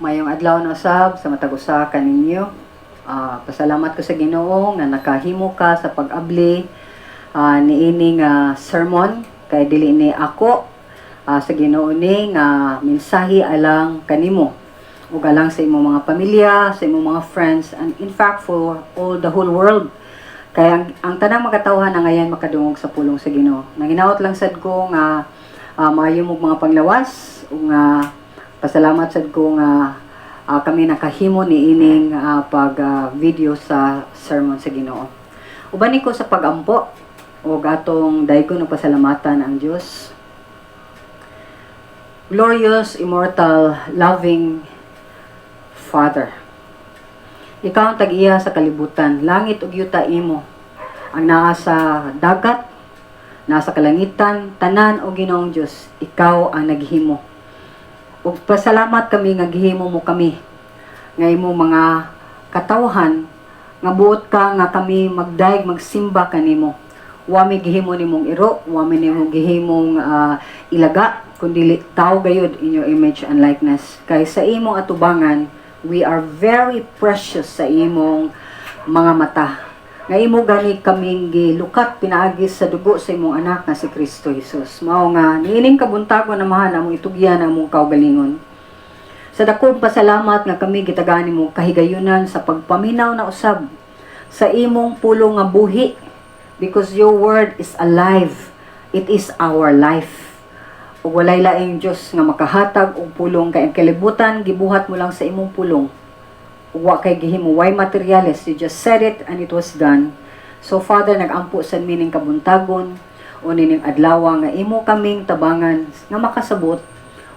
Mayong adlaw na usab sa matag usa kaninyo. Pasalamat ko sa Ginoo nga nakahimo ka sa pag-abli niining sermon kay dili ni ako sa Ginoo ni nga mensahe alang kanimo ug alang sa imong mga pamilya, sa imong mga friends, and in fact for all the whole world. Kaya ang tanang makatawhan na ngayon makadungog sa pulong sa Ginoo. Nanginawat lang sad ko nga maayo mo mga panglawas ug nga pasalamat sad ko nga kami nakahimo ni ining pag video sa sermon sa Ginoo. Uban ko sa pagampo ug atong daygon og pasalamatan ang Dios. Glorious, immortal, loving Father. Ikaw ang tag-iya sa kalibutan, langit ug yuta imo. Ang naa sa dagat, nasa kalangitan, tanan o Ginoong Dios, ikaw ang naghimo. Ug pasalamat kami nga gihimo mo kami nga imo mga katawhan nga buot ka nga kami magdaig magsimba kanimo. Wa mi gihimo nimong iro, wa mi nimong gihimong ilaga kundi tao gayud in your image and likeness. Kay sa imong atubangan, we are very precious sa imong mga mata. Nga imo gani kaming gilukat pinaagi sa dugo sa imong anak nga si Kristo Jesus. Mao nga niining kabuntagon na mahal among itugyan ang among kaugalingon. Sa dakong pasalamat nga kami gitagaan nimo kahigayunan sa pagpaminaw na usab sa imong pulong nga buhi, because your word is alive. It is our life. Ug walay laing Dios nga makahatag og pulong kay ang kalibutan gibuhat mo lang sa imong pulong. Wa kay gihimo way materials, you just said it and it was done. So Father, nagampo sa mining kabuntagon o nining adlaw nga imo kaming tabangan nga makasabot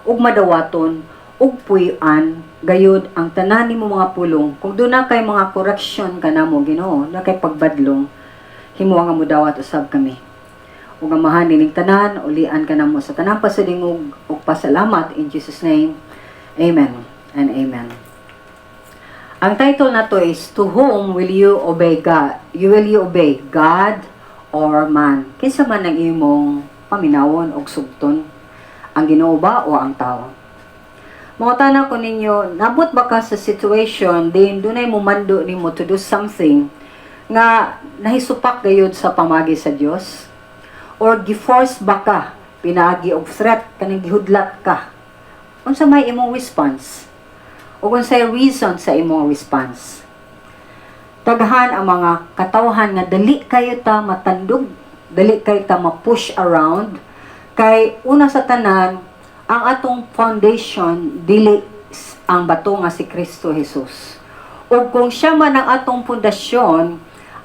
ug madawaton ug puy-an gayud ang tanan nimo mga pulong. Kung doon na kay mga correction kanamo Ginoo, na kay pagbadlong, himo nga mudawat usab kami. Ug amahan nining tanan, ulian kanamo sa tanang pasadingog ug pasalamat in Jesus name. Amen and amen. Ang title na to is, To Whom Will You Obey God? Will you obey God or man? Kinsa man ang imong paminawon o sugton? Ang Ginoo ba o ang tao? Mangutana ko ninyo, nabot ba ka sa situation din dunay mo mando nimo to do something nga nahisupak gayud sa pamagi sa Dios? Or giforce ba ka pinaagi og threat kaning gihudlat ka? Unsa may imong response? O kung sa'y reason sa imong response. Daghan ang mga katawhan nga dali kayo ta matandog, dali kayo ta ma-push around, kay una sa tanan, ang atong foundation, dili ang bato nga si Kristo Jesus. O kung siya man ang atong pundasyon,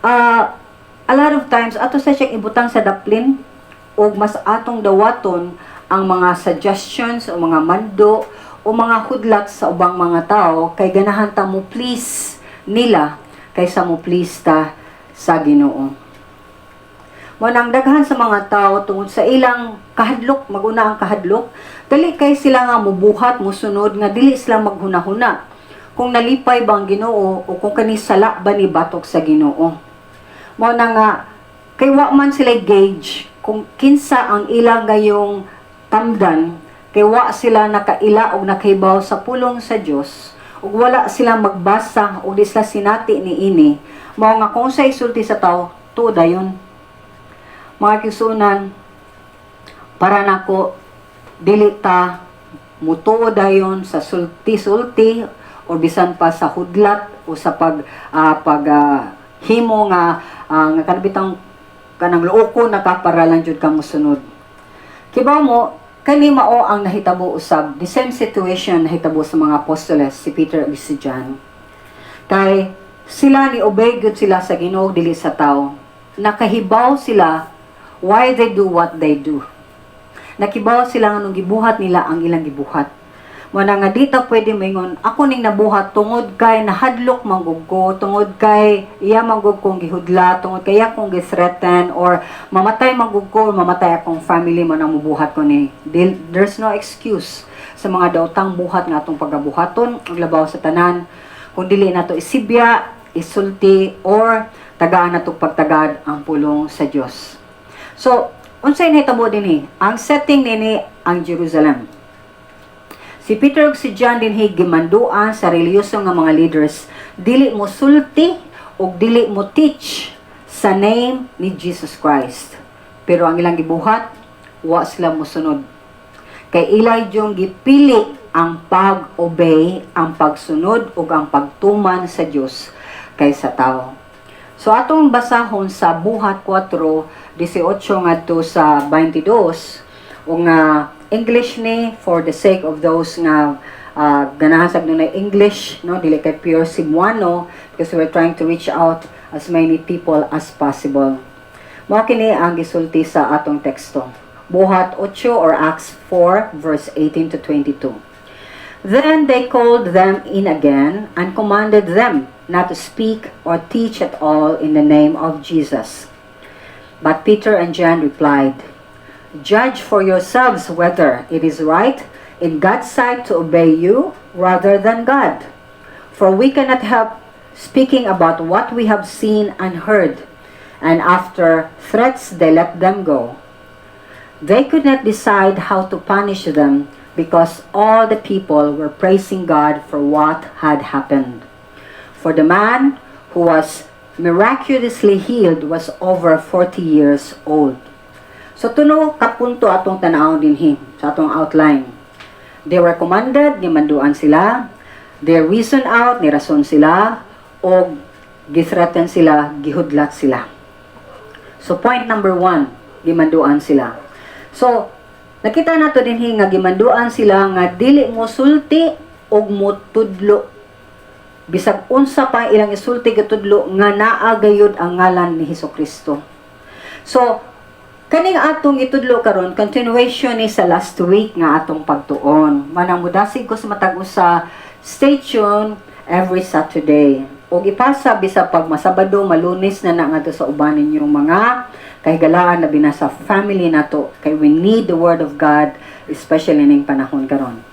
a lot of times, ato sa siyang ibutang sa daplin, o mas atong dawaton ang mga suggestions o mga mando, o mga hudlat sa ubang mga tao kay ganahan ta mo please nila kaysa mo please ta sa Ginoo. Mo nang daghan sa mga tao tungod sa ilang kahadlok, maguna ang kahadlok, dali kay sila nga mubuhat, musunod nga dili sila maghunahuna kung nalipay ba ang Ginoo o kung kani sala ba ni batok sa Ginoo. Mo na nga kay wa man sila gauge kung kinsa ang ilang gayong tamdan, kay wa sila nakaila o nakahibaw sa pulong sa Dios ug wala sila magbasa o di sila sinati ni ini, mao nga kung sa isulti sa tao tuod dayon. Mga kisunan, para nako dili ta mutuod dayon sa sulti-sulti o bisan pa sa hudlat o sa himo nga kanabitang kanang luoko nakaparalan jud ka mosunod. Kibaw mo kani mao ang nahitabo usab, the same situation nahitabo sa mga apostoles, si Peter ug si John. Kay sila ni obey gud sila sa Ginoo dili sa tao. Nakahibaw sila why they do what they do. Nakibaw sila nga nung gibuhat nila ang ilang gibuhat. Mo na nga dita pwede moingon, ako ning nabuhat tungod kay nahadlok manggug ko, tungod kay iya manggug kong gihudla, tungod kay iya kong gi-threaten, or mamatay manggug ko, or mamatay akong family man ang mubuhat ko ni. There's no excuse sa mga daotang buhat nga atong pagabuhaton, ug labaw sa tanan, kung dili nato isibya, isulti, or tagaan nato pagtagad ang pulong sa Dios. So, unsay nahitabo dinhi? Ang setting nini ang Jerusalem. Si Peter ug si John dinhi gimanduan sa reliyoso nga mga leaders, dili mo sulti ug dili mo teach sa name ni Jesus Christ. Pero ang ilang gibuhat, wa sila mosunod. Kay ilay yung gipili ang pag-obey, ang pagsunod ug ang pagtuman sa Dios kaysa tao. So atong basahon sa Buhat 4:18 ngadto sa 22 ug nga English ni for the sake of those nga ganahan sa na English, no, dili kay pure Cebuano, because we're trying to reach out as many people as possible. Mao kini ang gisulti sa atong teksto. Buhat 8 or Acts 4 verse 18 to 22. Then they called them in again and commanded them not to speak or teach at all in the name of Jesus. But Peter and John replied, "Judge for yourselves whether it is right in God's sight to obey you rather than God. For we cannot help speaking about what we have seen and heard." And after threats, they let them go. They could not decide how to punish them because all the people were praising God for what had happened. For the man who was miraculously healed was over 40 years old. So tuno kapunto atong tanawon dinhi sa atong outline. They were commanded, gimanduan sila. They reasoned out, ni rason sila, o githreaten sila, gihudlat sila. So point number 1, gimanduan sila. So nakita nato dinhi nga gimanduan sila nga dili mo sulti og mo tudlo. Bisag unsa pa ilang isulti gatudlo nga naa gayud ang ngalan ni Hesukristo. So kaning atong itudlo karon continuation ni sa last week nga atong pagtuon. Manang mudasig ko sa matag usa, stay tuned every Saturday. Og ipasa bisa pag masabado, malunes na nga sa uban ninyong mga kahigalaan na binasa family nato, kay we need the word of God especially ning panahon karon.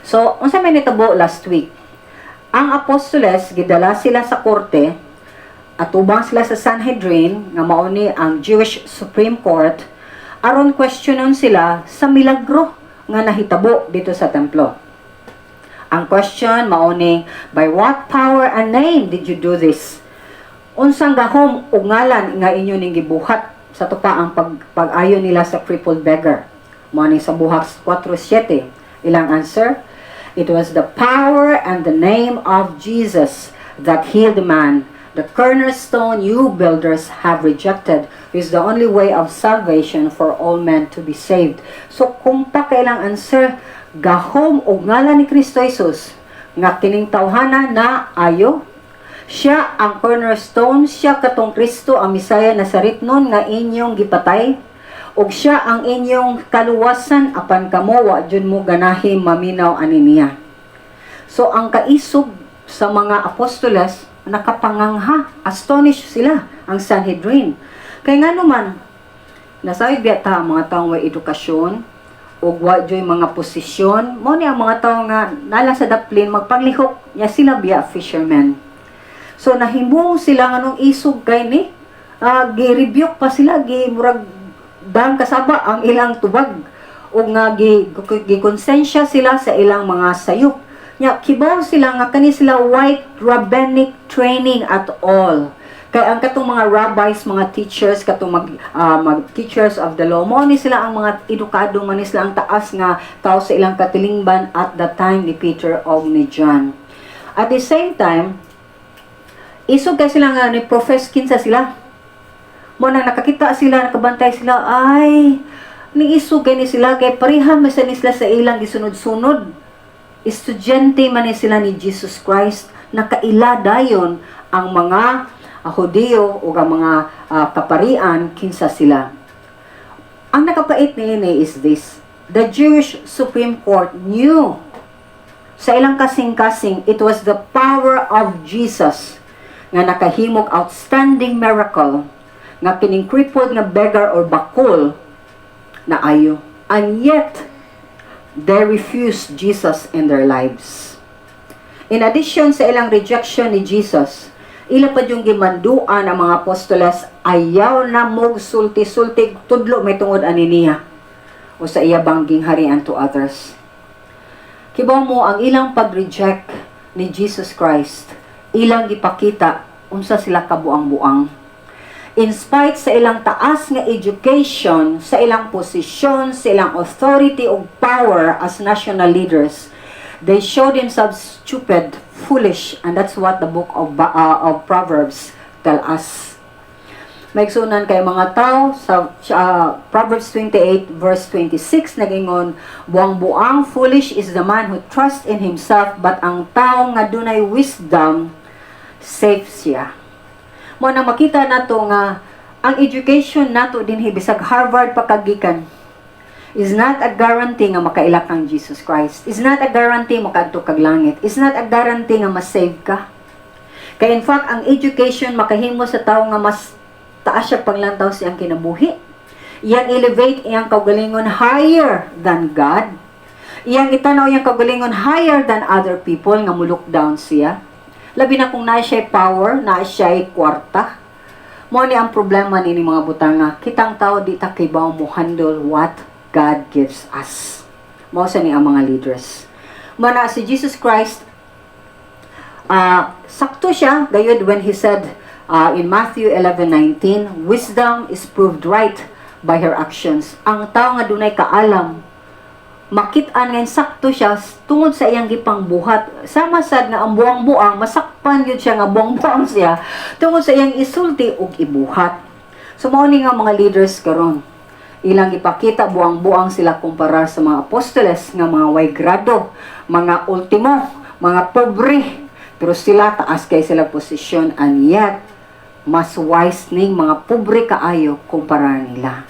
So unsa may nitabo last week? Ang apostoles gidala sila sa korte at ubang sila sa Sanhedrin nga mao ni ang Jewish Supreme Court aron questionon sila sa milagro nga nahitabo dito sa templo. Ang question mao ni, by what power and name did you do this? Unsang gahom ug ngalan nga inyo ning gibuhat sa tupa ang pag-ayo nila sa crippled beggar? Mao ni sa Buhat 4:7. Ilang answer? It was the power and the name of Jesus that healed the man. The cornerstone you builders have rejected is the only way of salvation for all men to be saved. So kung pa kailang answer, gahom o ngalan ni Kristo Jesus nga kining tawhana na ayo, siya ang cornerstone, siya katong Kristo ang Misaya Nazaretnon nga inyong gipatay, ug siya ang inyong kaluwasan apan kamo wa jud mo ganahi maminaw ani niya. So ang kaisog sa mga apostoles nakapangangha, astonish sila ang Sanhedrin. Kay nga naman nasayod biya ta mga taong may edukasyon ug wa joy mga posisyon, mo ni ang mga tawo nga nala sa daplin magpanglihok nya sila biya fishermen. So nahimuong sila nganong isog kay ni gi-rebuke pa sila, murag dang kasaba ang ilang tubag ug nga gikonsensya sila sa ilang mga sayop. Nya kibaw sila nga kani sila white rabbinic training at all. Kay ang katong mga rabbis, mga teachers, katong mag teachers of the law, mo ni sila ang mga edukado, man ni sila ang taas nga tao sa ilang katilingban at the time ni Peter o ni John. At the same time, isog kay sila nga ni profess kinsa sila. Mo nang nakakita sila, nakabantay sila, ay ni isog kay ni sila kay pariham sa ni sila sa ilang gisunod-sunod. Estudyante man ni sila ni Jesus Christ, nakaila dayon ang mga Hudiyo o ang mga kaparian kinsa sila. Ang nakapait niini is this: the Jewish Supreme Court knew sa ilang kasing-kasing it was the power of Jesus nga nakahimog outstanding miracle nga kining crippled nga beggar or bakol na ayo, and yet they refused Jesus in their lives. In addition sa ilang rejection ni Jesus, ila pa yung gimanduan ang mga apostoles, ayaw na mog sulti-sulti tudlo may tungod ani niya o sa iya bangging harian to others. Kibaw mo ang ilang pag-reject ni Jesus Christ, ilang gipakita unsa sila kabuang-buang. In spite sa ilang taas nga education, sa ilang posisyon, sa ilang authority o power as national leaders, they show themselves stupid, foolish, and that's what the book of Proverbs tell us. Maigsunan kay mga tao sa Proverbs 28 verse 26 nagingon, buang-buang foolish is the man who trusts in himself, but ang tao nga dunay wisdom safe siya. Mo na makita nato nga ang education nato dinhi bisag Harvard pagkagikan is not a guarantee nga makailak kang Jesus Christ. Is not a guarantee makaadto kag langit. Is not a guarantee nga ma-save ka. Kaya in fact ang education makahimo sa tawo nga mas taas siya panglantaw siyang kinabuhi. Iyang elevate iyang kaugalingon higher than God. Iyang itanaw iyang kaugalingon higher than other people nga muluk down siya. Labi na kung naa siya power, naa siya kwarta. Mo ni ang problema ni mga butanga. Kitang tao di ta kibaw mo handle what God gives us. Mo sa ni ang mga leaders. Mana si Jesus Christ, sakto siya gayud when he said in Matthew 11:19, wisdom is proved right by her actions. Ang tao nga dunay kaalam, makit-an nga sakto siya tungod sa iyang gipang buhat. Sama sad nga ang buang-buang masakpan gyud siya nga buang-buang siya tungod sa iyang isulti ug ibuhat. So mao ni nga mga leaders karon, ilang ipakita buang-buang sila kumpara sa mga apostoles nga mga way grado, mga ultimo, mga pobre, pero sila taas kay sila posisyon, and yet mas wise ning mga pobre kaayo kumpara nila.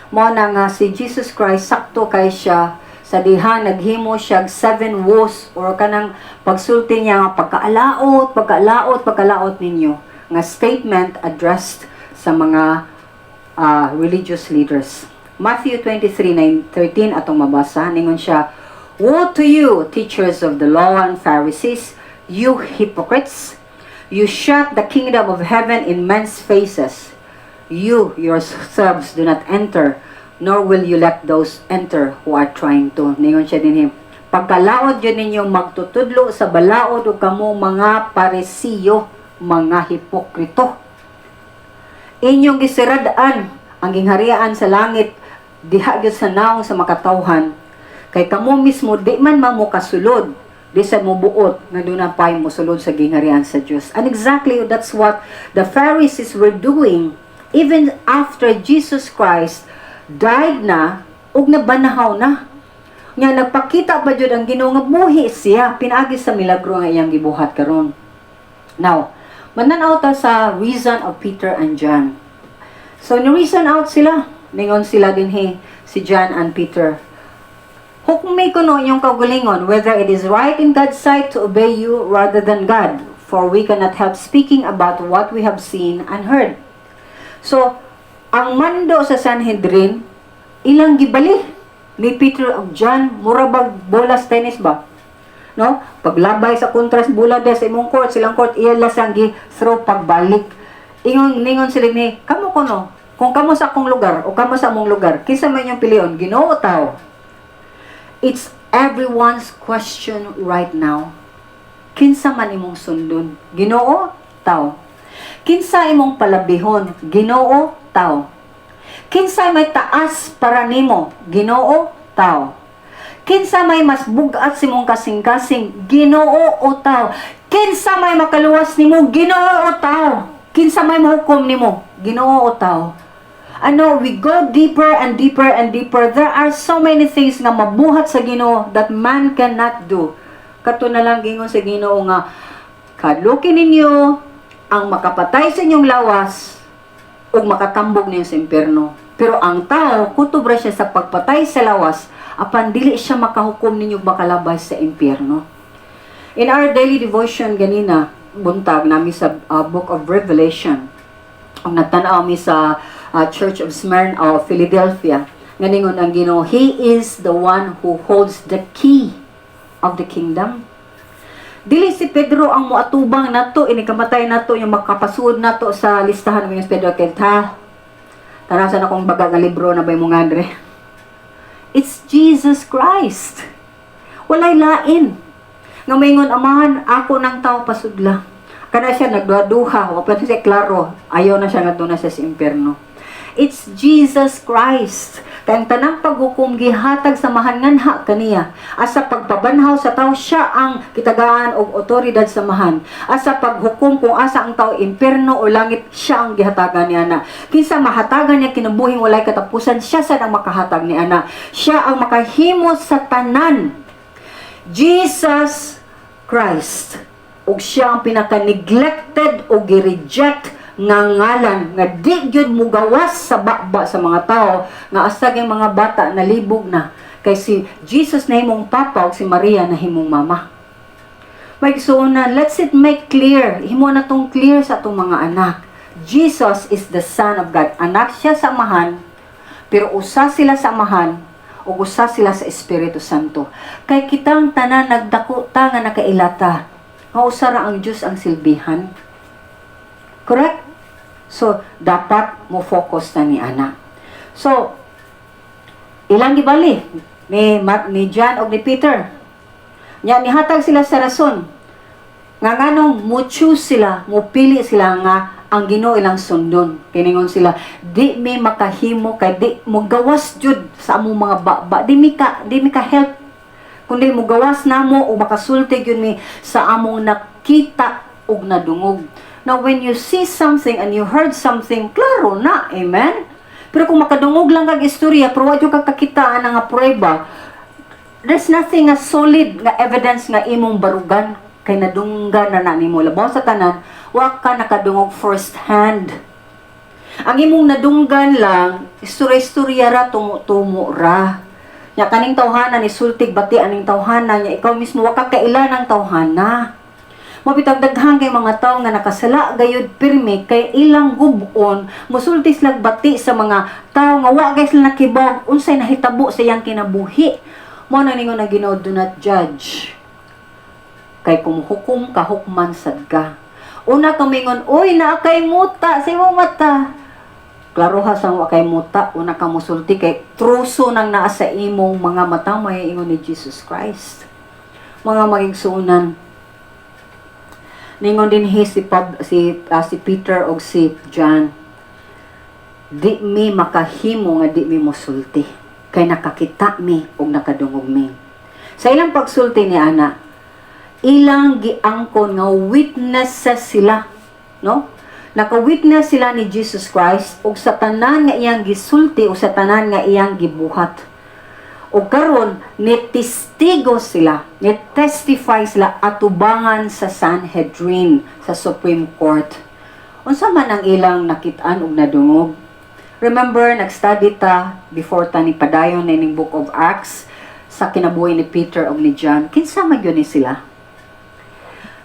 Mo na nga si Jesus Christ sakto kay siya sa diha naghimo siya 7 woes or kanang pagsulti niya nga pagkalaot ninyo nga statement addressed sa mga religious leaders. Matthew 23:13 atong mabasa ningon siya, woe to you, teachers of the law and Pharisees, you hypocrites! You shut the kingdom of heaven in men's faces. You yourselves do not enter, nor will you let those enter who are trying to. Ningon siya dinhi, pagkalaod yun ninyo magtutudlo sa balaod o kamo mga paresiyo, mga hipokrito. Inyong gisiradaan ang gingharian sa langit, diha gyud sa naong sa makatawhan, kay kamo mismo di man mamo kasulod, di sa mubuot na doon na pa'y musulod sa gingharian sa Diyos. And exactly that's what the Pharisees were doing even after Jesus Christ died na ug nabanahaw na. Nga nagpakita pa jud ang Ginoo nga buhi siya pinaagi sa milagro nga iyang gibuhat karon. Now, mananaw ta sa reason of Peter and John. So ni-reason out sila, ningon sila dinhi si John and Peter. Hukmi ko no yung kaugalingon whether it is right in God's sight to obey you rather than God, for we cannot help speaking about what we have seen and heard. So, ang mando sa Sanhedrin, ilang gibali ni Peter ug John, murabag bolas tennis ba? No? Paglabay sa kontras bulad sa imong court, silang court iyala sang gi-throw pagbalik. Ningon sila ni, kamo ko no, kung kamo sa akong lugar o kamo sa among lugar, kinsa man yung piliyon, Ginoo o tao? It's everyone's question right now. Kinsa man imong sundon? Ginoo, tao. Kinsa imong palabihon? Ginoo, tao. Kinsa may taas para nimo? Ginoo, tao. Kinsa may mas bugat si mong kasing-kasing? Ginoo o tao. Kinsa may makaluwas nimo? Ginoo o tao. Kinsa may mahukom nimo? Ginoo o tao. Ano, we go deeper and deeper and deeper. There are so many things nga mabuhat sa Ginoo that man cannot do. Kato na lang gingon sa Ginoo nga, kadlukin ninyo ang makapatay sa inyong lawas ug makatambog niyo sa impyerno. Pero ang tao, kutubra siya sa pagpatay sa lawas, apan dili siya makahukom ninyo makalabay sa impyerno. In our daily devotion ganina, buntag nami sa Book of Revelation, ang natanaw mi sa Church of Smyrna of Philadelphia, nganingon ang Ginoo, He is the one who holds the key of the kingdom. Dili si Pedro ang muatubang nato, inikamatay nato yung makapasud nato sa listahan ng Pedro Kenta. Tanasan akong baga nga libro na bay mong Andre. It's Jesus Christ. Walay lain. Nga maingon, amahan, ako ng tao pasudla. Kana siya nagduha-duha, wa pa siya klaro, ayaw na siya nga doon na siya sa impyerno. It's Jesus Christ. Kaya ang tanang paghukom gihatag sa mahanganha kaniya. Asa pagpabanhaw sa tao, siya ang kitagaan o otoridad sa mahan. Asa paghukom kung asa ang tao impyerno o langit, siya ang gihatagan ni ana. Kinsa mahatagan niya kinabuhing walay katapusan, siya sa ang makahatag ni ana. Siya ang makahimo sa tanan. Jesus Christ. Ug siya ang pinaka-neglected o gi-reject nga ngalan nga di gyud mo gawas sa bakba sa mga tao nga asag yung mga bata nalibog na kay si Jesus na himong papa ug si Maria na himong mama. May gisuonan, let's it make clear, himo na tong clear sa atong mga anak. Jesus is the Son of God. Anak siya sa amahan, pero usa sila sa amahan ug usa sila sa Espiritu Santo. Kay kitang tanan nagdako ta nga nakailata nga usa ra ang Dios ang silbihan. Correct? So, dapat mo focus na ni ana. So, ilang gibali ni John o ni Peter. Nya nihatag sila sa rason. Nga nganong mo choose sila, mo pili sila nga ang Ginoo ilang sundon. Kiningon sila, di mi makahimo kay di mo gawas jud sa among mga baba. Di mi ka help kundi mo gawas namo o makasulti gyud mi sa among nakita ug nadungog. Now, when you see something and you heard something, klaro na, amen? Pero kung makadungog lang kag istorya, pero wadyo kag kakitaan nga prueba, there's nothing nga solid nga evidence nga imong barugan kay nadunggan na nimo. Labaw sa tanan, wa ka nakadungog first hand. Ang imong nadunggan lang, istorya-istorya ra, tumo-tumo ra. Nya kaning tawhana ni sultig bati aning tawhana nya ikaw mismo wa ka kaila ng tawhana. Mabitag daghang kay mga tao nga nakasala gayud pirmi kay ilang gubon musulti sila bati sa mga tao nga wa guys sila nakibog unsay nahitabo sa iyang kinabuhi. Mao na ningon na Ginoo, do not judge. Kay kung hukom ka hukman sad ka. Una kamingon, oy naa kay muta sa imong mata. Klaro ha sang wa kay muta, una ka musulti kay truso nang naa sa imong mga mata may ingon ni Jesus Christ. Mga magigsuunan, ningon din si Peter o si John, di mi makahimo nga di mi mosulti kay nakakita mi o nakadungog mi. Sa ilang pagsulti ni ana, ilang giangkon nga witnesses sila, no? Naka-witness sila ni Jesus Christ og sa tanan nga iyang gisulti o sa tanan nga iyang gibuhat. O karon ni testigo sila, ni testify sila atubangan sa Sanhedrin, sa Supreme Court. Unsa man ang ilang nakitaan og nadungog? Remember, nag-study ta before ta ni padayon ning Book of Acts sa kinabuhi ni Peter og ni John. Kinsa man gyud ni sila?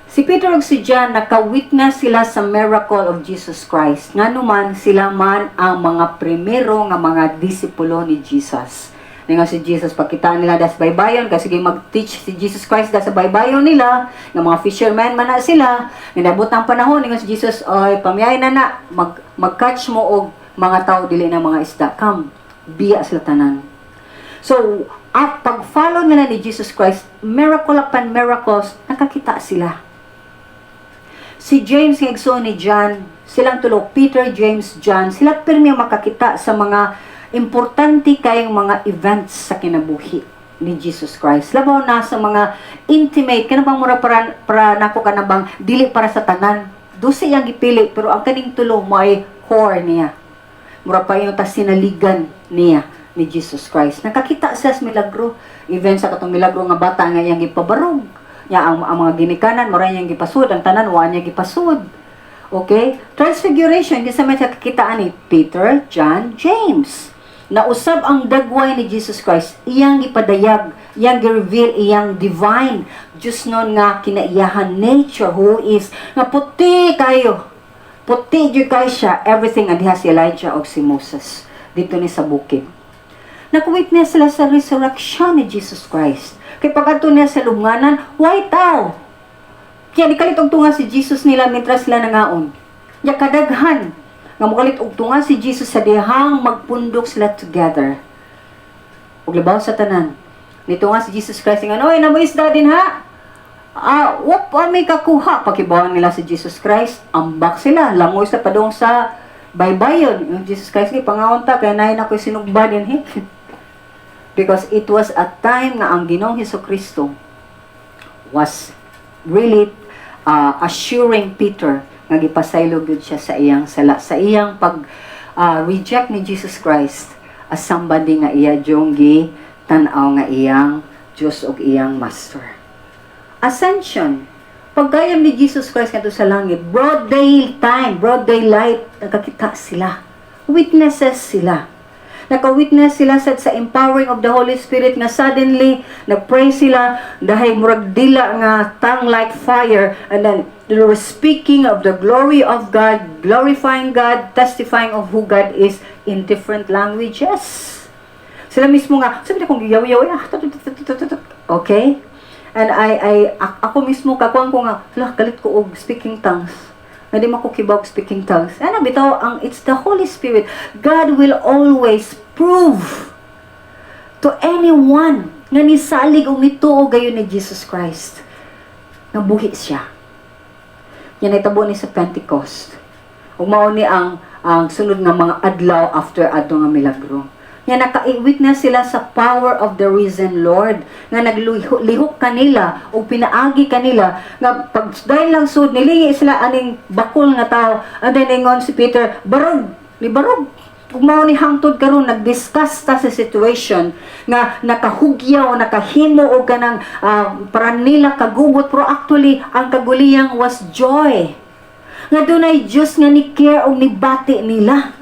Si Peter ug si John naka-witness sila sa miracle of Jesus Christ. Nganuman sila man ang mga primero nga mga disipulo ni Jesus. Nga si Jesus, pagkitaan nila sa baybayon, kasi mag-teach si Jesus Christ sa baybayon nila, ng mga fishermen man na sila, ninabot ng panahon, nga si Jesus, ay, pamiyay na, mag-catch mo og mga tao dili ng mga isda. Come, biya sila tanan. So, pag-follow nila ni Jesus Christ, miracle upon miracles, nakakita sila. Si James, ng igsoon ni John, silang tulo, Peter, James, John, sila pirmi makakita sa mga importante kayong mga events sa kinabuhi ni Jesus Christ. Labaw na sa mga intimate, kanabang mura para nako kanabang dili para sa tanan. Dusi yang gipili, pero ang kaning tulo mo ay core niya. Mura pa yung sinaligan niya ni Jesus Christ. Nakakita siya sa milagro. Event sa katong milagro nga bata nga iyang gipabarog. Ya, ang mga ginikanan, mura niyang gipasud. Ang tanan, wa niya gipasud. Okay? Transfiguration, kasi may kakitaan ni Peter, John, James. Nausab ang dagway ni Jesus Christ, iyang ipadayag, iyang i-reveal, iyang divine, Diyos nun nga kinaiyahan nature, who is, nga puti kayo, puti dyan kayo siya, everything adiha si Elijah o si Moses, dito ni sa bukid. Nag-witness sila sa resurrection ni Jesus Christ. Kaya pagkato niya sa lubnganan, why tao? Kaya di kalitog tunga si Jesus nila mitras sila nangaon. Ya kadaghan, nga mukalit og tunga si Jesus sa dihang magpundok sila together. Ug labaw sa tanan, Nito nga si Jesus Christ nga, oy, namuisda din ha? May kakuha. Pakibawan nila si Jesus Christ, ambak sila. Langoy sa padong sa baybayon. Yung Jesus Christ, pangaunta, kaya nahin ako'y sinugba din, Because it was a time nga ang Ginoong Hesukristo was really assuring Peter nga gipasaylo gyud siya sa iyang sala, sa iyang pag reject ni Jesus Christ as somebody nga iya jong tan-aw nga iyang Diyos ug iyang master. Ascension, paggayam ni Jesus Christ kadto sa langit, broad daylight, nakakita sila. Witnesses sila. Naka-witness sila sa empowering of the Holy Spirit nga suddenly nag-pray sila dahil murag dila nga tongue like fire, and then they were speaking of the glory of God, glorifying God, testifying of who God is in different languages. Sila mismo nga, sabi na kong yaw-yaw, okay? And ako mismo, kakuan ko nga, galit ko og speaking tongues. Nga di makukibag speaking tongues. Ano, bitaw, it's the Holy Spirit. God will always prove to anyone nga nisalig o mituo gayon ni Jesus Christ. Nabuhi siya. Yan ay tabo ni sa Pentecost. Ug mao ni ang sunod nga mga adlaw after adto nga milagro. Nga naka-witness sila sa power of the risen Lord, nga naglihok kanila o pinaagi kanila, nga pag dahil lang sud nilingi sila aning bakol nga tao, and then ingon si Peter, barog, ni barog. Ug mao ni hangtod karon nag-discuss ta sa situation nga nakahugyaw, nakahimo og kanang para nila kagubot, pero actually ang kaguliyang was joy. Nga dunay Dios nga ni care og ni bati nila.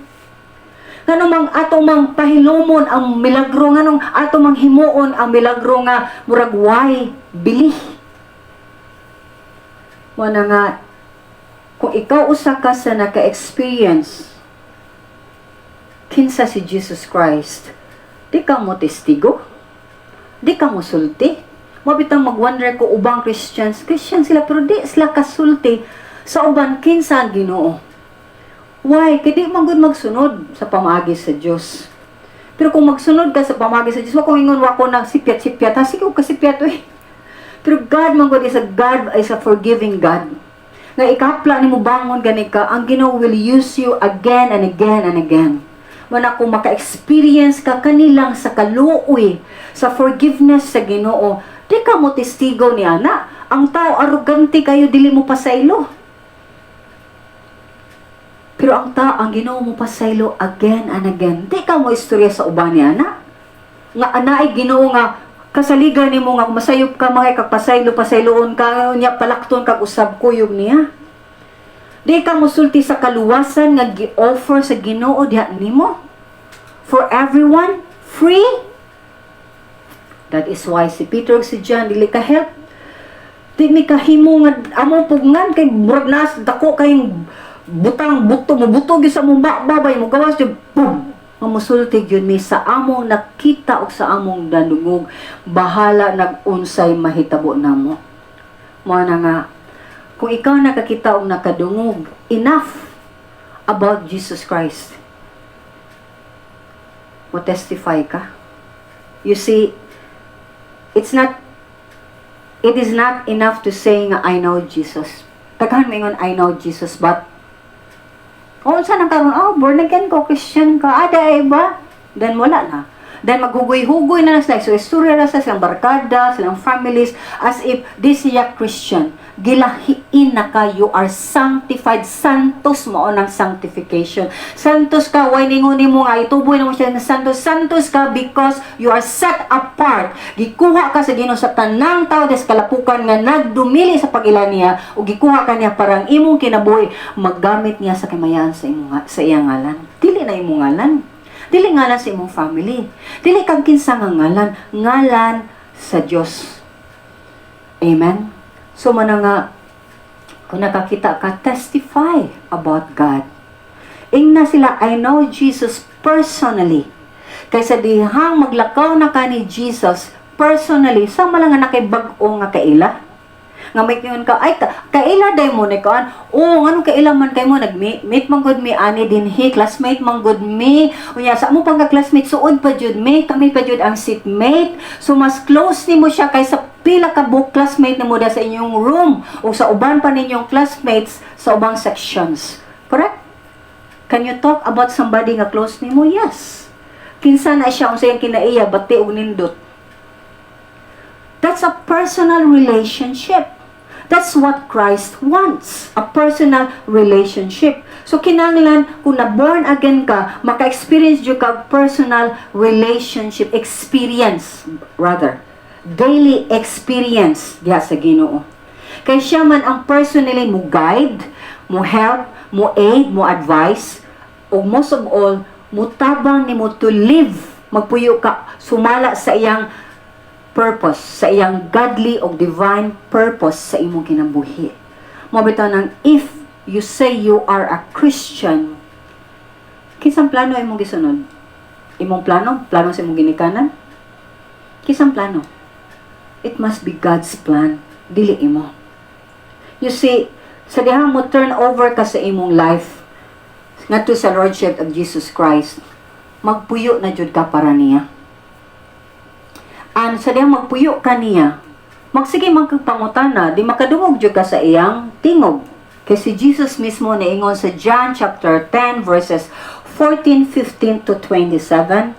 Nganong mang ato mang pahilumon ang milagro, nganong ato mang himuon ang milagro nga murag way bili. Wala nga, kung ikaw usa ka sa naka-experience kinsa si Jesus Christ, di ka mo testigo, di ka mo sulti. Mabitang mag-wonder ko ubang Christian sila, pero di sila kasulti sa uban kinsa ang Ginoo. Why? Kaya di magud magsunod sa pamaagi sa Diyos. Pero kung magsunod ka sa pamaagi sa Diyos, wako ingon wako na sipyat-sipyat. Sige ko kasipyat Pero God magud is a forgiving God. Nga ikapla ni mo bangon gani ka, ang Ginoo will use you again and again and again. Mana kung maka-experience ka kanilang sa kaluoy, sa forgiveness sa Ginoo, di ka mo testigo ni ana. Ang tao arrogante kayo, dili mo pasaylo. Pero ang Ginoo mo pasaylo again and again. Di ka mo istorya sa uban niya na. Nga anaay Ginoo nga kasaligan nimo nga masayop ka mga pasaylo-pasayloon ka niya palakton kag usab kuyog niya. Di ka mo sulti sa kaluwasan nga gi-offer sa Ginoo diha nimo. For everyone, free. That is why si Peter ug si John dili ka help. Di mi kahimo nga amo pugngan kay murag nas dako kayong butang buto mo buto gyud sa mong babay mo gawas jud boom mamusulti gyud mi sa among nakita o sa among danungog bahala nag-unsay mahitabo namo. Mao na nga kung ikaw nakakita og nakadungog enough about Jesus Christ, mo testify ka. You see, it is not enough to say nga I know Jesus. Taghan mo ingon I know Jesus, but kung saan ang karoon, born again ko, Christian ka, ada ba? Then wala na. Then maghugoy-hugoy na sila. So, istorya na sa silang barkada, silang families, as if this is a Christian. Gilahiin na ka, you are sanctified. Santos mo ng sanctification. Santos ka, why ningunin mo nga, ituboy na mo siya na santos. Santos ka because you are set apart. Gikuha ka sa Ginoo sa tanang tao des kalapukan nga nagdumili sa pag-ila niya o gikuha ka niya parang imong kinabuhi maggamit niya sa kamayan sa iyang ngalan. Dili na imong ngalan. Dili ngalan sa imong family. Dili kang kinsa nga ngalan. Ngalan sa Dios. Amen? So, mana nga, kung nakakita ka, testify about God. Ingna sila, I know Jesus personally. Kaysa dihang maglakaw na ka ni Jesus personally, sa malang nga nakibag-o nga kaila. nga may kayon ka, ay, kaila day mo na kaan, anong kaila man kay mo, nag-meet man good me, ani din he, classmate man good me, unya, sa mo pang ka-classmate, suod pa jud me, kami pa jud ang seatmate, so mas close ni mo siya kaysa pila ka book classmate na mo da sa inyong room, o sa uban pa ninyong classmates sa ubang sections. Correct? Can you talk about somebody nga close ni mo? Yes. Kinsa na siya, kung sa'yang kinaiya, bati o nindot. That's a personal relationship. That's what Christ wants. A personal relationship. So, kinanglan, kung na-born again ka, maka-experience yung ka personal relationship experience, rather. Daily experience diha sa Ginoo. Kaya siya man ang personally mo guide, mo help, mo aid, mo advise, o most of all, mo tabang ni mo to live, magpuyo ka, sumala sa iyang purpose, sa iyang godly o divine purpose sa imong kinabuhi. Mo bitaw nang if you say you are a Christian, kisang plano imong gisunod? Imong plano sa imong ginikanan? Kisang plano? It must be God's plan, dili imo. You see, sa dihang mo turn over ka sa imong life ngadto sa Lordship of Jesus Christ, magpuyo na jud ka para niya. And sa diyang magpuyo ka niya, magsige magpangutana, di makadungog jud ka sa iyang tingog. Kasi Jesus mismo naingon sa John chapter 10 verses 14, 15 to 27,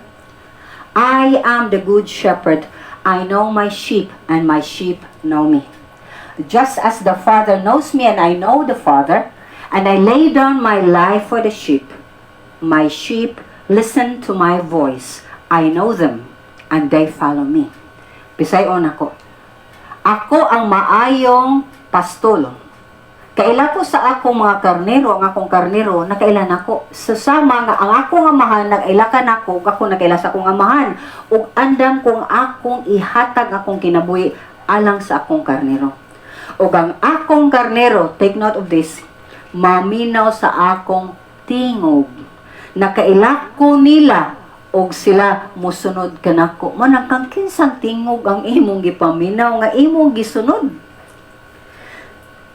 I am the good shepherd. I know my sheep and my sheep know me. Just as the Father knows me and I know the Father, and I lay down my life for the sheep. My sheep listen to my voice. I know them and they follow me. Bisayon ako. Ako ang maayong pastol. Kaila ko sa akong mga karnero, ang akong karnero, nakailan ako. Sasama nga, ang akong amahan, nag-ilakan ako nakaila sa akong amahan. Ug andam kong akong ihatag akong kinabuhi alang sa akong karnero. Ug ang akong karnero, take note of this, maminaw sa akong tingog. Nakaila ko nila, og sila musunod kanako. Manang kang kinsang tingog ang imong gipaminaw nga imong gisunod.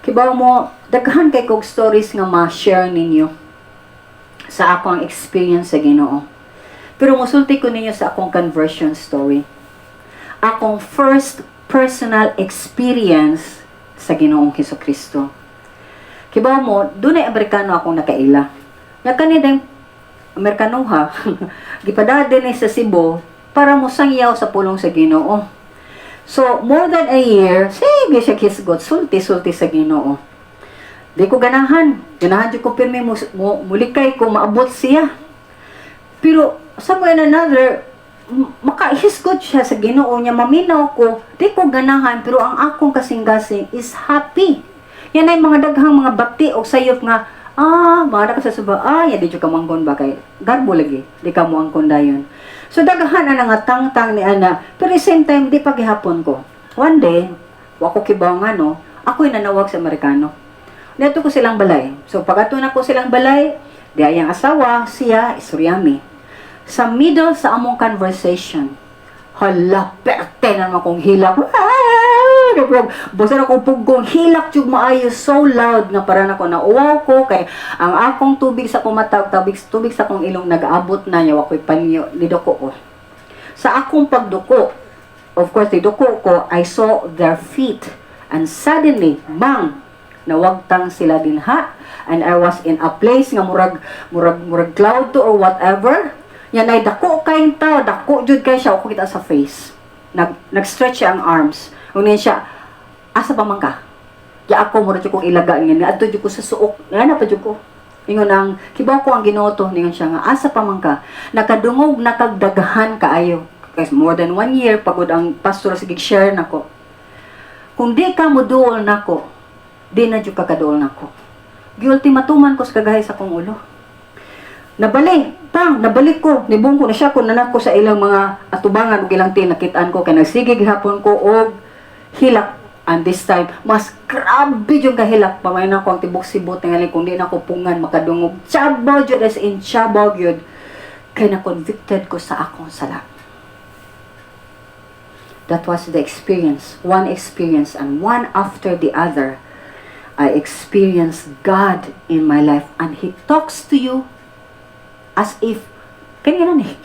Kibaw mo, daghan kay kog stories nga ma-share ninyo sa akong experience sa Ginoo. Pero musulti ko ninyo sa akong conversion story. Akong first personal experience sa Ginoong Hesukristo. Kibaw mo, dunay Amerikano akong nakaila. Nga kanidang Amerikanoha, gipadade ni sa Cebu para mo sangyaw sa pulong sa Ginoo. So, more than a year, sige siya kisgot, sulti-sulti sa Ginoo. Di ko ganahan di ko pirmi mulikay ko maabot siya. Pero, somewhere another, makahisgot siya sa Ginoo niya, maminaw ko, di ko ganahan, pero ang akong kasing-gasing is happy. Yan ay mga daghang mga bati o sayop nga, mga ka sa suba, yan di ka mangkon ba kay garbo lagi, di ka mo angkon dayon. So daghan na nga tangtang ni ana, pero same time di pagihapon ko. One day, wako kibaw nga no, ako'y nanawag sa Amerikano. Dito ko silang balay. So pagato na ko silang balay, di ayang asawa, siya, Suryami. Sa middle sa among conversation, hala, perte na naman kong hilak. Basta na kong pugong hilak yung maayo so loud nga para na ko nauwaw ko kay ang akong tubig sa kumatag, tubig sa kong ilong nag-aabot na niya, wako'y panyo, niduko ko. Sa akong pagduko, of course, niduko ko, I saw their feet. And suddenly, bang, nawagtang sila din ha. And I was in a place nga murag cloud to or whatever. Yan ay dako kayong tao, dako jud kay siya, ako kita sa face. Nag-stretch siya ang arms. Unin siya, asa pa man ka? Ya ako mura jud kong ilaga nga, adto jud ko sa suok. Ngana pa jud ko. Ingon ang kibaw ko ang Ginoo ningon siya nga, asa pa man ka? Nakadungog nakagdaghan kaayo. Kasi more than 1 year pagod ang pastor sige share nako. Kung di ka mo duol nako, di na jud ka kaduol nako. Giultimatuman ko sa kagahay sa kong ulo. Nabalik ko, nibong ko na siya, kung nanak ko sa ilang mga atubangan, o ilang tinakitaan ko, kaya nagsigig hapon ko, og hilak. And this time, mas grabe yung kahilak, pamay na ko ang tibok sibot, nga kung di na ko pungan, makadungog, chabaw yun, as in chabaw yun, kaya na-convicted ko sa akong sala. That was the experience, one experience, and one after the other. I experienced God in my life, and He talks to you as if kanina ni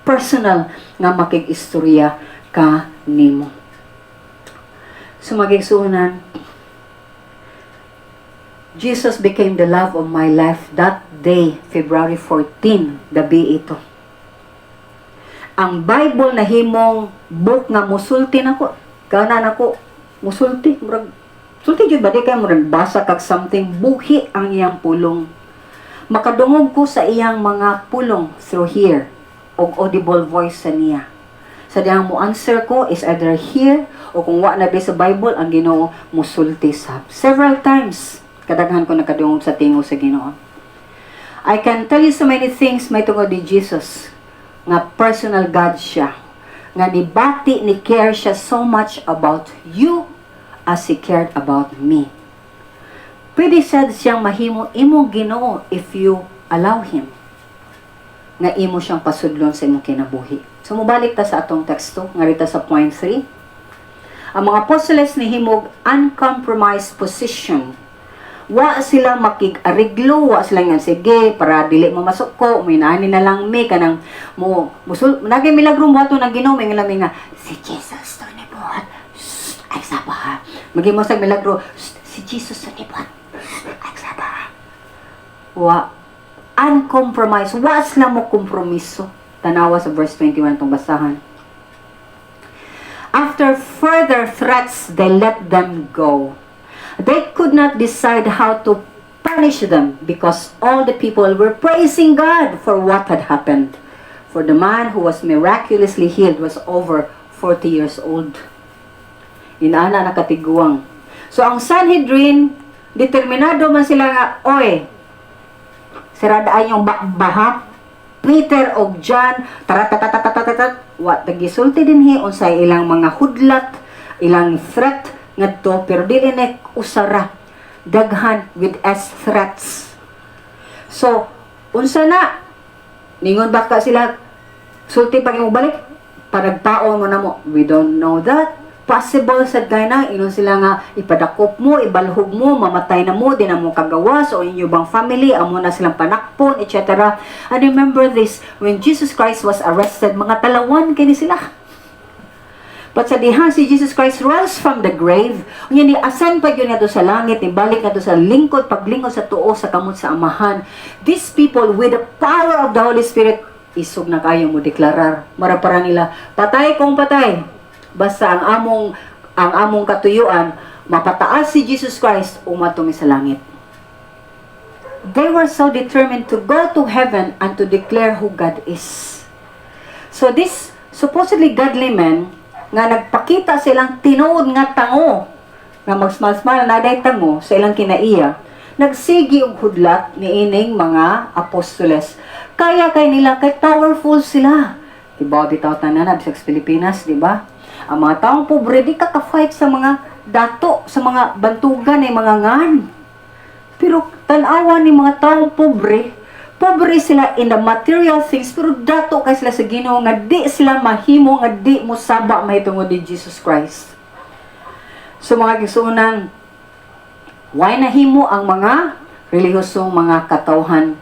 personal nga makig-istorya ka nimo. So magigsuunan, Jesus became the love of my life that day, February 14, gabi ito. Ang Bible na himong book nga musulti nako, kana nako musulti, murag sulti jud ba di kay murag basa kag something, buhi ang iyang pulong. Makadungog ko sa iyang mga pulong through here og audible voice sa niya. Sa diyang mo answer ko is either here o kung wa na di sa Bible ang Ginoo musulti sa several times. Kadaghan ko nakadungog sa tingog sa Ginoo. I can tell you so many things may tungod ni Jesus nga personal God siya. Nga nibati ni care siya so much about you as He cared about me. Pwede sad siyang mahimo imong Ginoo if you allow Him. Nga imo siyang pasudlon sa imong kinabuhi. So mubalik ta sa atong teksto nga rita sa point 3. Ang mga apostoles ni himog uncompromised position. Wa sila makig-ariglo, wa sila nga sige para dili mo masok ko, may nani na lang mi kanang mo musul nagay milagro mo ato nang Ginoo may lami nga si Jesus to ni buhat. Ay saba. Magi mo sa milagro si Jesus to ni buhat. Ay saba. Wa uncompromised, wa sila mo kompromiso. Tanawa sa verse 21 tong basahan. After further threats, they let them go. They could not decide how to punish them because all the people were praising God for what had happened. For the man who was miraculously healed was over 40 years old. Inaana nakatiguang. So ang Sanhedrin, determinado man sila nga, oy, siradaan yung baha, Peter o John, taratatatatatatat, what nagisulti din unsay ilang mga hudlat, ilang threat, ngadto pero dili na usara daghan with as threats. So unsa na ningon baka sila sulti pag balik paragtaon mo na mo, we don't know that possible sad kay na inon sila nga ipadakop mo, ibalhog mo, mamatay na mo, di na mo kagawas o inyo bang family amo na silang panakpon etc. And remember this, when Jesus Christ was arrested, mga talawan kini sila. But sa dihang si Jesus Christ rose from the grave, unya ni ascend pa yun sa langit, ni balik na sa lingkod, paglingkod sa tuo, sa kamot sa amahan. These people with the power of the Holy Spirit, isog na kayo mo deklarar. Marapara nila, patay kong patay. Basta ang among katuyuan, mapataas si Jesus Christ, umatumi sa langit. They were so determined to go to heaven and to declare who God is. So this supposedly godly men, nga nagpakita silang tinuod nga tango nga magsmal-smal na day tango sa ilang kinaiya, nagsigi og hudlat ni ining mga apostoles. Kaya kay nila kay powerful sila. Diba bitaw tanan sa Pilipinas, di ba? Ang mga taong pobre di ka-fight sa mga dato, sa mga bantugan ay mga ngan. Pero tan-awa ni mga taong pobre sila in the material things, pero dato kay sila sa Ginoo nga di sila mahimo nga di mo saba mahitungod ni Jesus Christ. So mga gisunan, why nahimo ang mga relihiyosong mga katawhan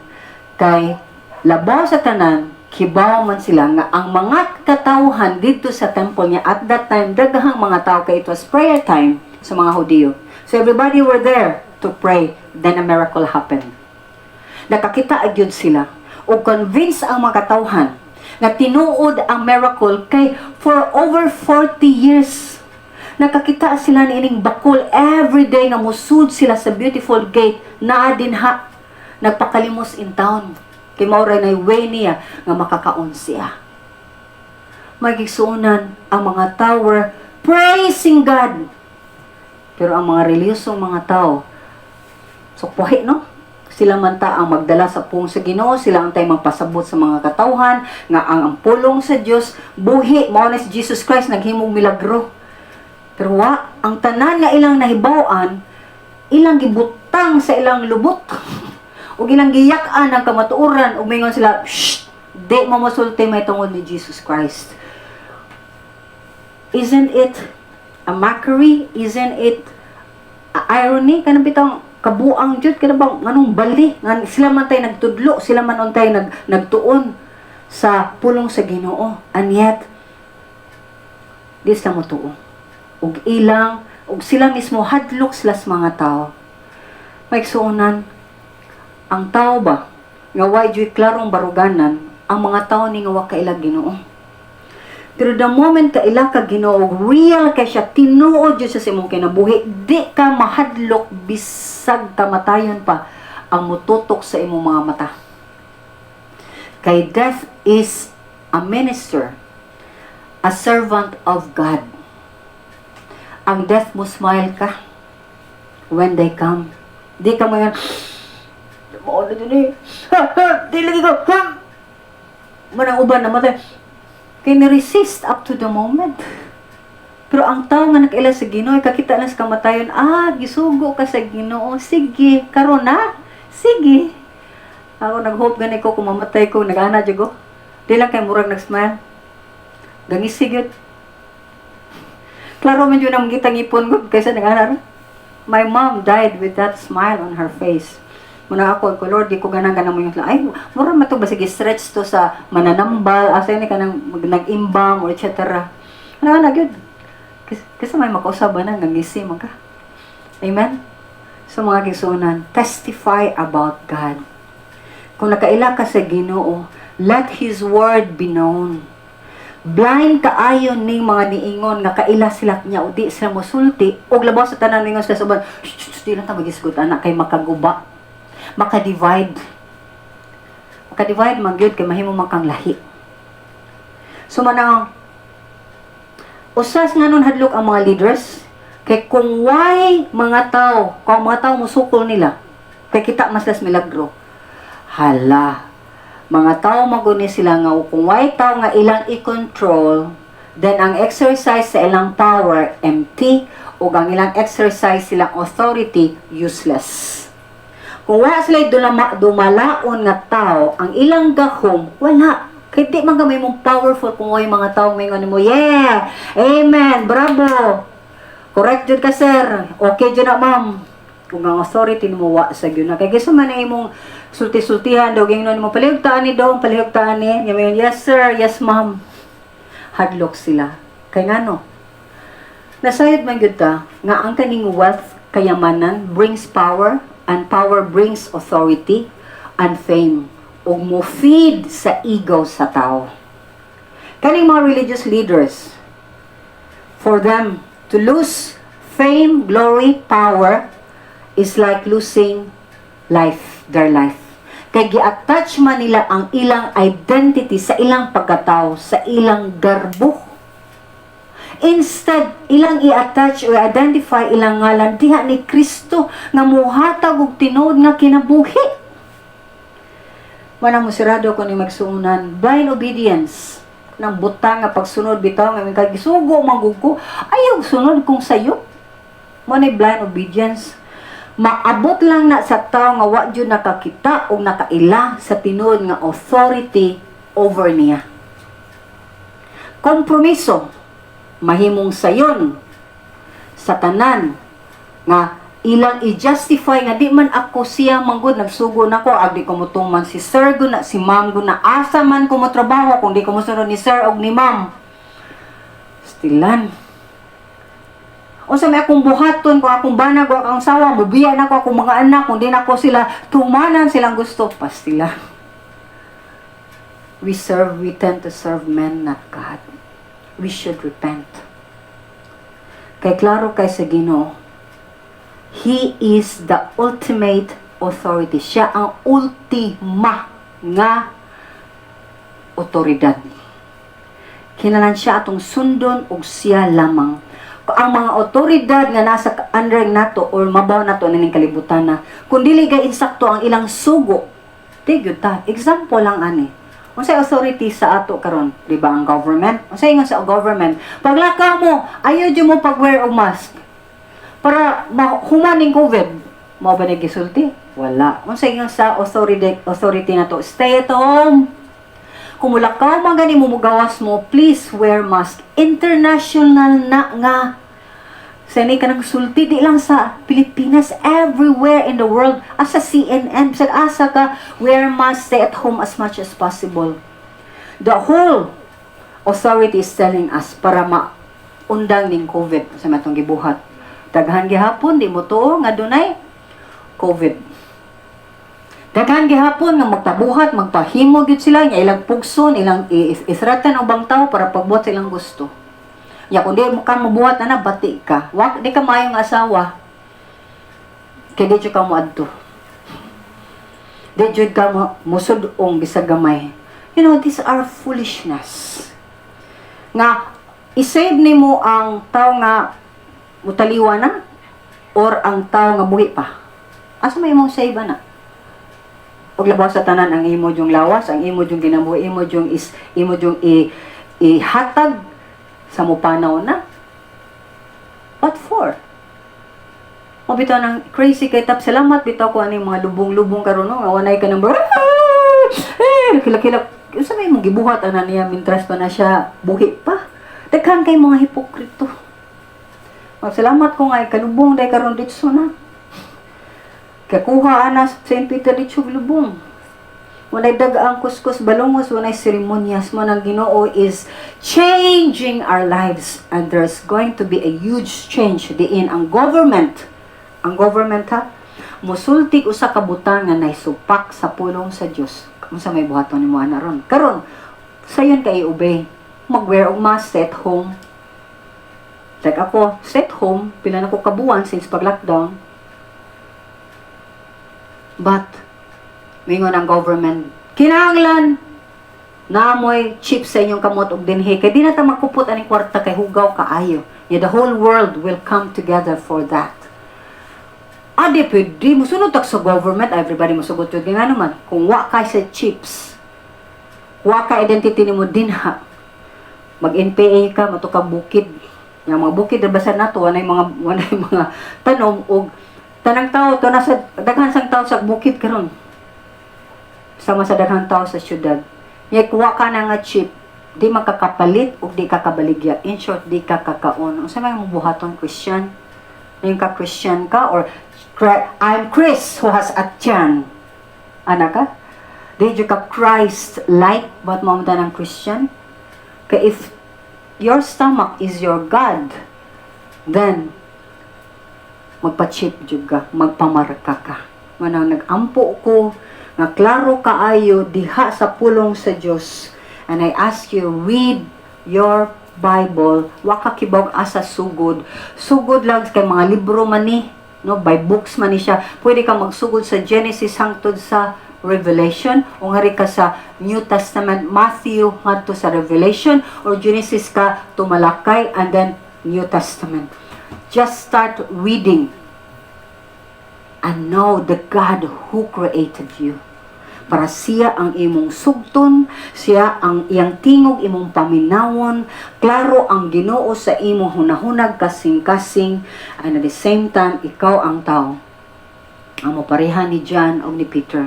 kay labaw sa tanan, kibaw man sila nga ang mga katawhan dito sa temple niya at that time daghang mga tao kay it was prayer time sa mga Hudiyo. So everybody were there to pray, then a miracle happened. Nakakita agyud sila o convince ang mga katawhan na tinuod ang miracle kay for over 40 years nakakita sila ni ining bakul everyday nga musud sila sa beautiful gate naa dinha nagpakalimos in town kay mauray na way niya nga makakaon siya. Magigsuunan ang mga tower praising God, pero ang mga reliyosong mga tao sukwahi no, sila man ta ang magdala sa pung sa Ginoo, sila ang tay magpasabot sa mga katawhan nga ang pulong sa Dios buhi mao na si Jesus Christ naghimong milagro. Pero ang tanan nga ilang nahibaw-an, ilang gibutang sa ilang lubot ug ilang giyak-an ang kamatuoran ug mingon sila, "Shh, di mo mosulti may tungod ni Jesus Christ." Isn't it a mockery? Isn't it a irony? Kanang bitang kabuang jud kana bang nganong bali ngan sila man tay nagtudlo, sila man untay nagtuon sa pulong sa Ginoo, and yet di sila motuo. Ug sila mismo hadlok sila sa mga tao. Maigsuonan, ang tao ba nga way joy klarong baruganan, ang mga tao ni nga wa kaila Ginoo. Pero the moment ka ila ka Ginoo, real kay siya, tinuod jud sa imong kinabuhi, di ka mahadlok bisag kamatayon pa ang mututok sa imong mga mata. Kay death is a minister, a servant of God. Ang death mo, smile ka when they come. Di ka mo yan, mauna din eh, di lagi ko, manang uban na matay. Kaya ni-resist up to the moment. Pero ang tao nga nakaila sa Ginoo, kakita lang sa kamatayon, gisugo ka sa Ginoo, sige, karon na, sige. Ako nag-hope gani ko kung mamatay ko, nag-ana dyan ko. Di lang kay murag nag-smile. Gangisigit. Klaro man yun ang gitang ipon ko, kaysa nag-ana. My mom died with that smile on her face. Muna ako, Lord, di ko ganang mo yung, ay, mura man ito ba, sige, stretch to sa mananambal, asa yun, kanang nag-imbang, or etc. Ano, yun. Kasi may makausap ba na, ngangisi mo ka. Amen? So, mga kisunan, testify about God. Kung nakaila ka sa Ginoo, let His word be known. Blind kaayon ning mga niingon nga kaila sila niya o di sila mosulti og labaw sa tanan ningon sila suban, di lang ta magisgot anak kay makaguba, makadivide man gyud kay mahimo man kang lahi. So manang usas nganon hadlok ang mga leaders kay kung why mga tao, kung mga tao musukol nila kay kita maslas milagro. Hala, mga tao maguni sila nga kung why tao nga ilang i-control, then ang exercise sa ilang power empty ug ang ilang exercise silang authority useless. Kung wala sila dumalaon nga tao, ang ilang gahom wala. Kaya di man gamay mong powerful kung why mga tao may mo, yeah, amen, bravo, correct jud ka sir, okay jud na ma'am. Kung ang authority mo wa sa gyud na kay gusto man ang imong sulti-sultihan daw gingnon mo palihugtaan ni daw palihugtaan ni yun, yes sir, yes ma'am, hadlok sila kay ngano nasayod man gyud ta nga ang kaning wealth, kayamanan brings power, and power brings authority and fame ug mo feed sa ego sa tao. Kaning mga religious leaders, for them to lose fame, glory, power is like losing life, their life. Kaya gi-attach man nila ang ilang identity sa ilang pagkatao, sa ilang garbo. Instead, ilang i-attach o identify ilang ngalan diha ni Kristo nga muhatag og tinuod nga kinabuhi. Manang musirado ko ni magsuunan, blind obedience nang butang nga pagsunod bitaw nga kay gisugo magugko, ayaw sunod kung sayo. Mo ni blind obedience. Maabot lang na sa tao nga wa jud nakakita o nakaila sa tinuod nga authority over niya. Kompromiso mahimong sayon sa tanan nga ilang i-justify nga di man ako siya manggod nagsugo nako agdi ko mutuman si sir gud na si ma'am gud na asa man ko mo trabaho kung di ko mosunod ni sir og ni ma'am. Stilan unsa may akong buhaton kung akong banag o akong sawa, mabiya na ko akong mga anak, kung di na ko sila tumanan silang gusto, pastila. We tend to serve men, not God. We should repent. Kay klaro kay sa Ginoo, He is the ultimate authority. Siya ang ultima nga otoridad. Kinahanglan siya atong sundon og siya lamang. Ang mga otoridad nga nasa under nato or mabaw nato ning kalibutan na kung dili gay insakto ang ilang sugo, tigyo ta. Example lang ani. Unsay authority sa ato karon, di ba ang government? Unsay ingon sa government? Paglakaw mo, ayaw jud mo pag-wear og mask para humaning COVID. Mao ba gisulti? Wala. Unsay ingon sa authority nato? Stay at home. Kung mulakaw man gani mo mugawas mo, please wear mask. International na nga. Sani ka ng sulti, di lang sa Pilipinas, everywhere in the world. Asa CNN, bisag asa ka, wear mask, stay at home as much as possible. The whole authority is telling us para maundang ning COVID sa matong gibuhat. Daghan gihapon, di mo to nga dunay COVID. Daghan gihapon nga magtabuhat, magpahimo gyud sila, nga ilang pugson, ilang isratan ang bang tao para pagbuhat silang gusto. Ya, kung di mo ka mabuhat na bati ka. Di ka mayong asawa. Kaya di ka mo adto. Di ka mo musudong bisag gamay. You know, these are foolishness. Nga, isave ni mo ang tao nga mutaliwa na or ang tao nga buhi pa. Asa may mong save na? Huwag labaw sa tanan ang imo yung lawas, ang imo yung ginabuhi, imo yung ihatag sa mupanaw na. What for? Mabitaw ng crazy kay tap. Salamat bitaw ko ano yung mga lubong-lubong karon no. Awanay ka ng kilak-kilak. Sa may mong gibuhat ana niya mintras pa na siya buhi pa. Daghan kay mga hipokrito. Salamat ko nga kalubong day karon ditso na. Kakuha ana sa St. Peter ditso lubong. Walay dagang kuskus balongos, walay seremonyas mo ng Ginoo is changing our lives, and there's going to be a huge change diin ang government ha, musultik usa ka butang nga naisupak sa pulong sa Dios. Unsa may buhaton nimo ana ron? Karon sayon kay obey, mag-wear og mask, stay at home. Like ako, stay at home, pila na ko kabuan since pag-lockdown. But mingon ang government, kinahanglan namoy chip sa inyong kamot og dinhi kay di na ta makupot aning kwarta kay hugaw kaayo. Yeah, the whole world will come together for that. Adi pwede musunod tak sa government, everybody musugot yun nga naman. Kung wa ka sa chips, wa ka identity nimo dinha, mag-NPA ka, matukang bukid. Yung mga bukid nabasan nato, wanay mga tanom og tanang tao to nasa daghan sang tao sa bukid karon. Sama sa daghang tao sa syudad. Nya kuha ka na nga chip, di makakapalit o di kakabaligya. In short, di ka kakaon. Unsa may mubuhaton Christian? Yung ka Christian ka or I'm Chris who has a tiyan. Ana ka? Di ka Christ like but mamda ng Christian? Kaya if your stomach is your God, then magpa-chip jud ka, magpamarka ka. Manang nag-ampo ko nga klaro kaayo diha sa pulong sa Dios, and I ask you, read your Bible. Wa ka kibog asa sugod lang kay mga libro man ni, no, by books man ni siya. Pwede ka magsugod sa Genesis hangtod sa Revelation, o ngari ka sa New Testament, Matthew ngadto sa Revelation, or Genesis ka to Malakay and then New Testament. Just start reading and know the God who created you. Para siya ang imong sugton, siya ang iyang tingog imong paminawon, klaro ang Ginoo sa imong hunahunag kasing-kasing, and at the same time ikaw ang tao ang mopareha ni John o ni Peter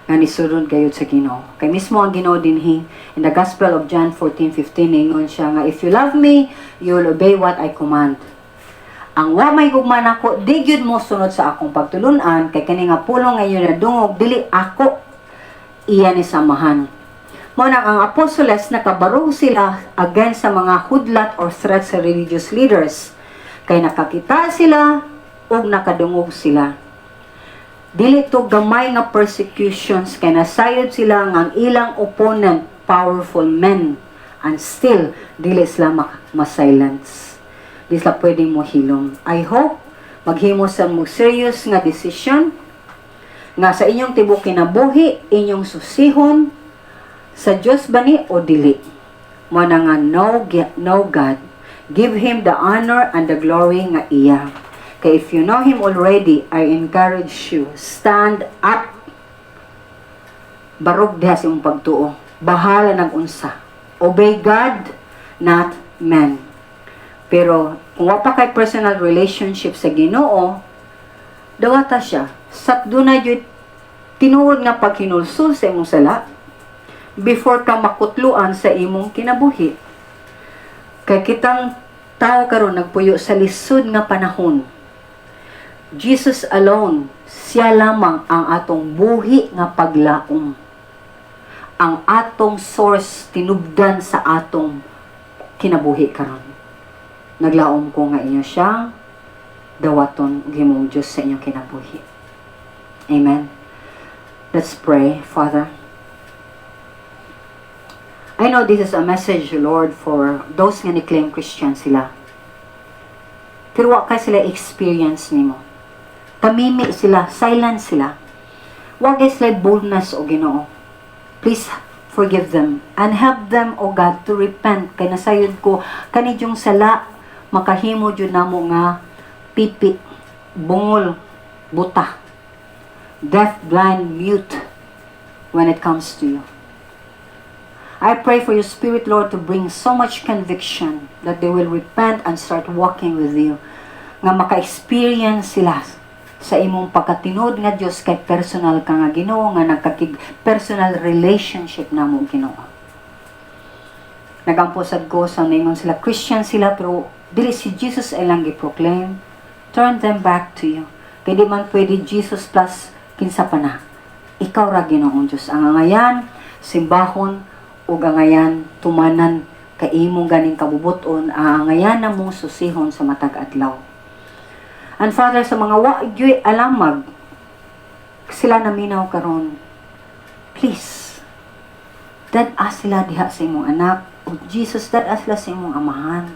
nga nisulod gayud sa Ginoo. Kay mismo ang Ginoo dinhi in the Gospel of John 14:15 ingon siya nga, if you love me, you will obey what I command. Ang wa may gugma nako, di gyud mo sunod sa akong pagtulunan, kay kani nga pulong ngayon na dungog, dili ako iya ni samahan. Muna ang apostoles nakabarog sila against sa mga hudlat or threats sa religious leaders. Kay nakakita sila o nakadungog sila. Dili to gamay nga persecutions, kay nasayod sila nga ang ilang opponent, powerful men, and still dili sila masilence. Di sila pwedeng mohilom. I hope maghimo sa mo serious nga decision nga sa inyong tibok kinabuhi, inyong susihon sa Dios ba ni o dili. Mo na nga no God, give Him the honor and the glory nga iya. Kay if you know Him already, I encourage you, stand up. Barog diha sa imong pagtuo. Bahala nag-unsa. Obey God, not men. Pero kung wa pa kay personal relationship sa Ginoo, dawata siya. Sakdo na jud tinuod nga paghinulsol sa imong sala. before ka makutluan sa imong kinabuhi. Kay kitang tao karon nagpuyo sa lisod nga panahon. Jesus alone, siya lamang ang atong buhi nga paglaom. Ang atong source tinubdan sa atong kinabuhi karon. Naglaom ko nga inyo siya dawaton ug himong Dios sa inyong kinabuhi. Amen. Let's pray, Father. I know this is a message, Lord, for those nga ni-claim Christian sila. Pero wa ka sila experience nimo. Tamimi sila, silent sila. Wa sila boldness o Ginoo. Please forgive them and help them, O God, to repent. Kay nasayod ko, kanidyong sala, makahimo jud namo nga pipi, bungol, buta, deaf, blind, mute when it comes to you. I pray for your Spirit, Lord, to bring so much conviction that they will repent and start walking with you. Nga maka-experience sila sa imong pagkatinud nga Diyos kay personal ka nga Ginoo, nga nagkakig personal relationship na mo Ginoo. Nagampusad ko sa ningon sila, Christian sila, pero dili si Jesus ay lang gi-proclaim. Turn them back to you. Kaya di man pwede Jesus plus kinsa pa na. Ikaw ra Ginoong Diyos. Ang angayan, simbahon, ug angayan tumanan kay imong ganing kabubuton, ang angayan na mong susihon sa matag adlaw. And Father, sa mga wa'y alamag, sila naminaw karon, please, dad-a sila diha sa imong anak, o Jesus, dad-a sila sa imong amahan.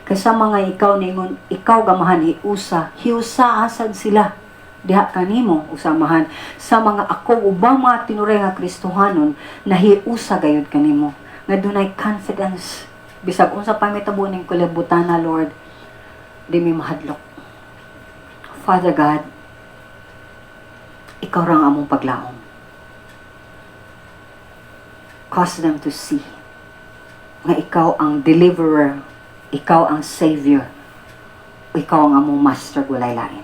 Kay sa mga ikaw ningon, ikaw gamahan hiusa asad sila diha kanimo usamahan sa mga ako ubang mga tinuray nga Kristohanon na hiusa gayud kanimo nga dunay confidence bisag unsa pa mitabo ning kulibutan na Lord di mi mahadlok. Father God, ikaw ra ang among paglaom. Cause them to see nga ikaw ang deliverer, ikaw ang savior, ikaw ang among master walay lain.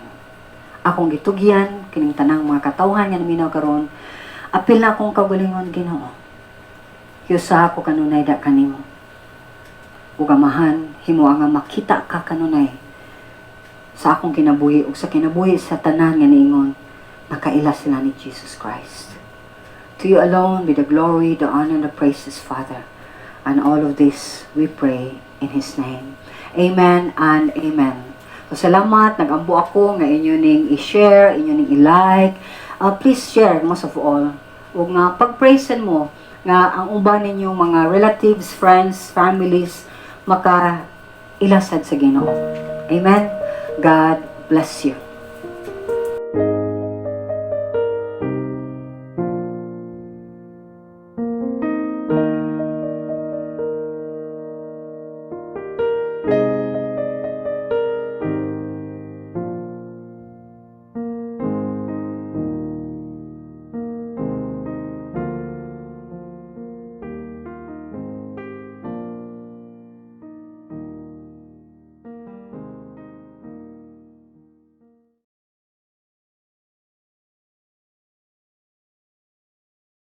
Akong gitugyan, kining tanang mga katawhan nga naminaw karon, apil na akong kagalingon Ginoo. Hiusa ako kanunay da kanimo. Ug amahan, himo nga makita ka kanunay sa akong kinabuhi ug sa kinabuhi sa tanan nga niingon, nakaila sila ni Jesus Christ. To you alone be the glory, the honor, and the praises, Father. And all of this we pray in His name. Amen and amen. So, salamat, nag-ambo ako nga inyo ning i-share, inyo ning i-like. Please share most of all. O nga, pag-praisean mo, nga ang uban ninyong mga relatives, friends, families, maka-ilasad sa Ginoo. Amen? God bless you.